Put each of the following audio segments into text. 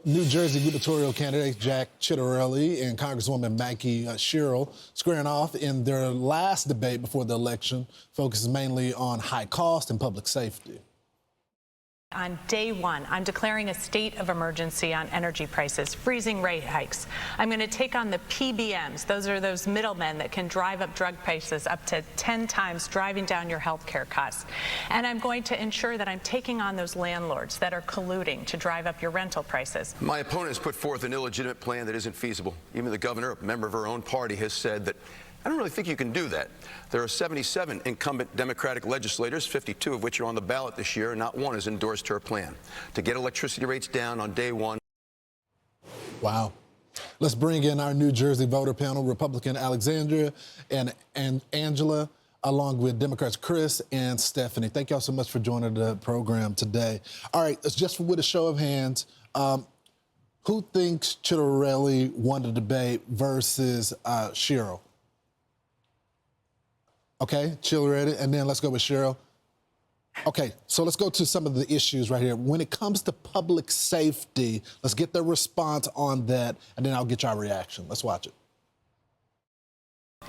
New Jersey gubernatorial candidate Jack Ciattarelli and Congresswoman Mikie Sherrill squaring off in their last debate before the election, focuses mainly on high cost and public safety. On day one, I'm declaring a state of emergency on energy prices, freezing rate hikes. I'm going to take on the PBMs. Those are those middlemen that can drive up drug prices up to 10 times, driving down your health care costs. And I'm going to ensure that I'm taking on those landlords that are colluding to drive up your rental prices. My opponent has put forth an illegitimate plan that isn't feasible. Even the governor, a member of her own party, has said that I don't really think you can do that. There are 77 incumbent Democratic legislators, 52 of which are on the ballot this year, and not one has endorsed her plan to get electricity rates down on day one. Wow. Let's bring in our New Jersey voter panel, Republican Alexandria and Angela, along with Democrats Chris and Stephanie. Thank y'all so much for joining the program today. All right, it's just with a show of hands. Who thinks Ciattarelli won the debate versus Sherrill? Okay, Ciattarelli, and then let's go with Sherrill. Okay, so let's go to some of the issues right here. When it comes to public safety, let's get their response on that, and then I'll get your reaction. Let's watch it.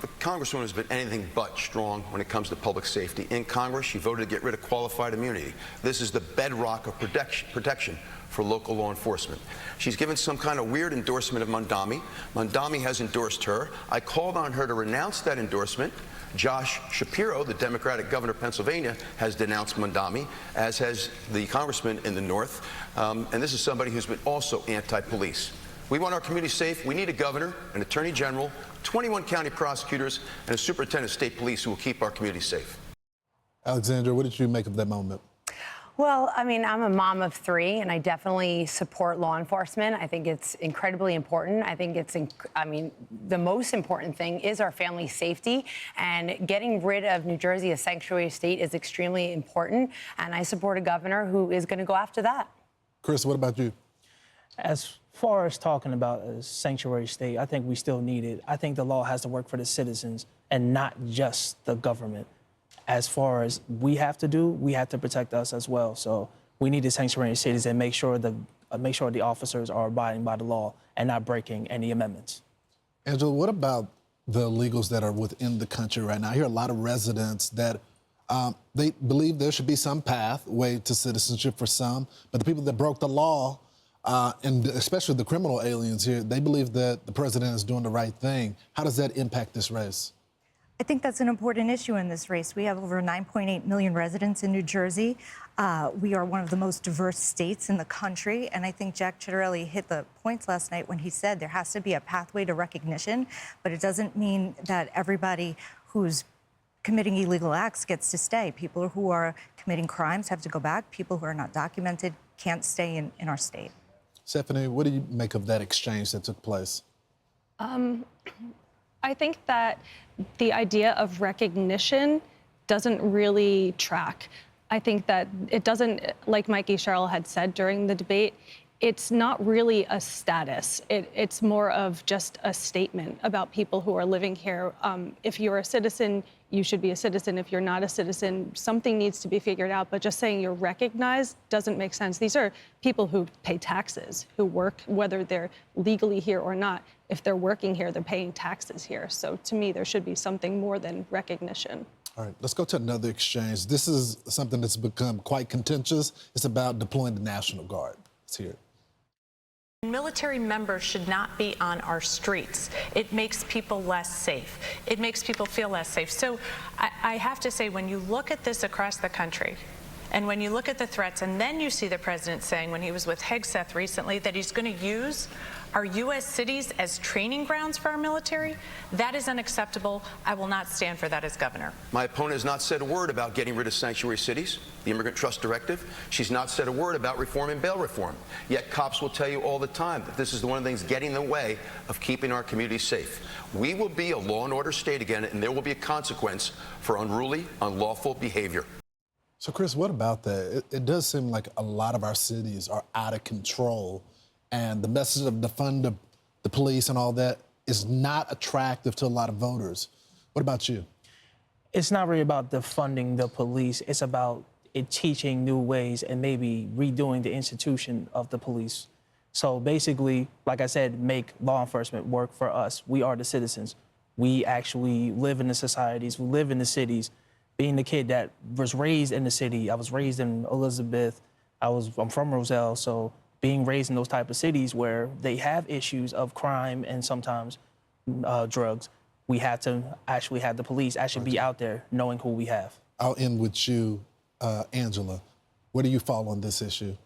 The Congresswoman has been anything but strong when it comes to public safety. In Congress, she voted to get rid of qualified immunity. This is the bedrock of protection for local law enforcement. She's given some kind of weird endorsement of Mondami. Mondami has endorsed her. I called on her to renounce that endorsement. Josh Shapiro, the Democratic governor of Pennsylvania, has denounced Mondami, as has the congressman in the north. And this is somebody who's been also anti-police. We want our community safe. We need a governor, an attorney general, 21 county prosecutors, and a superintendent of state police who will keep our community safe. Alexandra, what did you make of that moment? Well, I mean, I'm a mom of three, and I definitely support law enforcement. I think it's incredibly important. I think the most important thing is our family safety, and getting rid of New Jersey as sanctuary state is extremely important, and I support a governor who is going to go after that. Chris, what about you? As far as talking about a sanctuary state, I think we still need it. I think the law has to work for the citizens and not just the government. As far as we have to protect us as well. So we need the sanctuary cities and make sure the officers are abiding by the law and not breaking any amendments. Angela, what about the illegals that are within the country right now? I hear a lot of residents that they believe there should be some pathway to citizenship for some, but the people that broke the law, and especially the criminal aliens here, they believe that the president is doing the right thing. How does that impact this race? I think that's an important issue in this race. We have over 9.8 million residents in New Jersey. We are one of the most diverse states in the country, and I think Jack Ciattarelli hit the points last night when he said there has to be a pathway to recognition, but it doesn't mean that everybody who's committing illegal acts gets to stay. People who are committing crimes have to go back. People who are not documented can't stay in our state. Stephanie, what do you make of that exchange that took place? I think that the idea of recognition doesn't really track. I think that it doesn't, like Mikie Sherrill had said during the debate, it's not really a status. It's more of just a statement about people who are living here. If you're a citizen, you should be a citizen. If you're not a citizen, something needs to be figured out. But just saying you're recognized doesn't make sense. These are people who pay taxes, who work, whether they're legally here or not. If they're working here, they're paying taxes here. So to me, there should be something more than recognition. All right, let's go to another exchange. This is something that's become quite contentious. It's about deploying the National Guard. Let's hear it. Military members should not be on our streets. It makes people less safe. It makes people feel less safe. So I have to say, when you look at this across the country, and when you look at the threats, and then you see the president saying when he was with Hegseth recently that he's going to use our U.S. cities as training grounds for our military, that is unacceptable. I will not stand for that as governor. My opponent has not said a word about getting rid of sanctuary cities, the Immigrant Trust Directive. She's not said a word about reforming bail reform. Yet cops will tell you all the time that this is one of the things getting in the way of keeping our communities safe. We will be a law and order state again, and there will be a consequence for unruly, unlawful behavior. So, Chris, what about that? It does seem like a lot of our cities are out of control, and the message of defund the police and all that is not attractive to a lot of voters. What about you? It's not really about defunding the police. It's about teaching new ways and maybe redoing the institution of the police. So basically, like I said, make law enforcement work for us. We are the citizens. We actually live in the societies. We live in the cities. Being the kid that was raised in the city, I was raised in Elizabeth. I'm from Roselle, so being raised in those type of cities where they have issues of crime and sometimes drugs, we have to actually have the police actually be out there knowing who we have. I'll end with you, Angela. Where do you fall on this issue?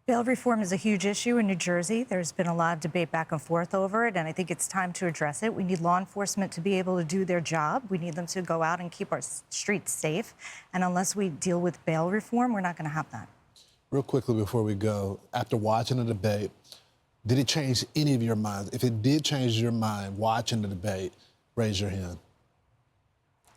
Bail reform is a huge issue in New Jersey. There's been a lot of debate back and forth over it, and I think it's time to address it. We need law enforcement to be able to do their job. We need them to go out and keep our streets safe. And unless we deal with bail reform, we're not going to have that. Real quickly before we go, after watching the debate, did it change any of your minds? If it did change your mind watching the debate, raise your hand.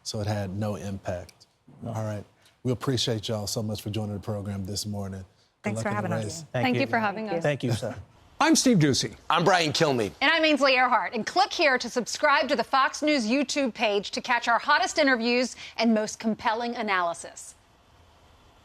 So it had no impact. No. All right. We appreciate y'all so much for joining the program this morning. Thanks for having us. Thank you for having us. Thank you, sir. I'm Steve Ducey. I'm Brian Kilmeade. And I'm Ainsley Earhart. And click here to subscribe to the Fox News YouTube page to catch our hottest interviews and most compelling analysis.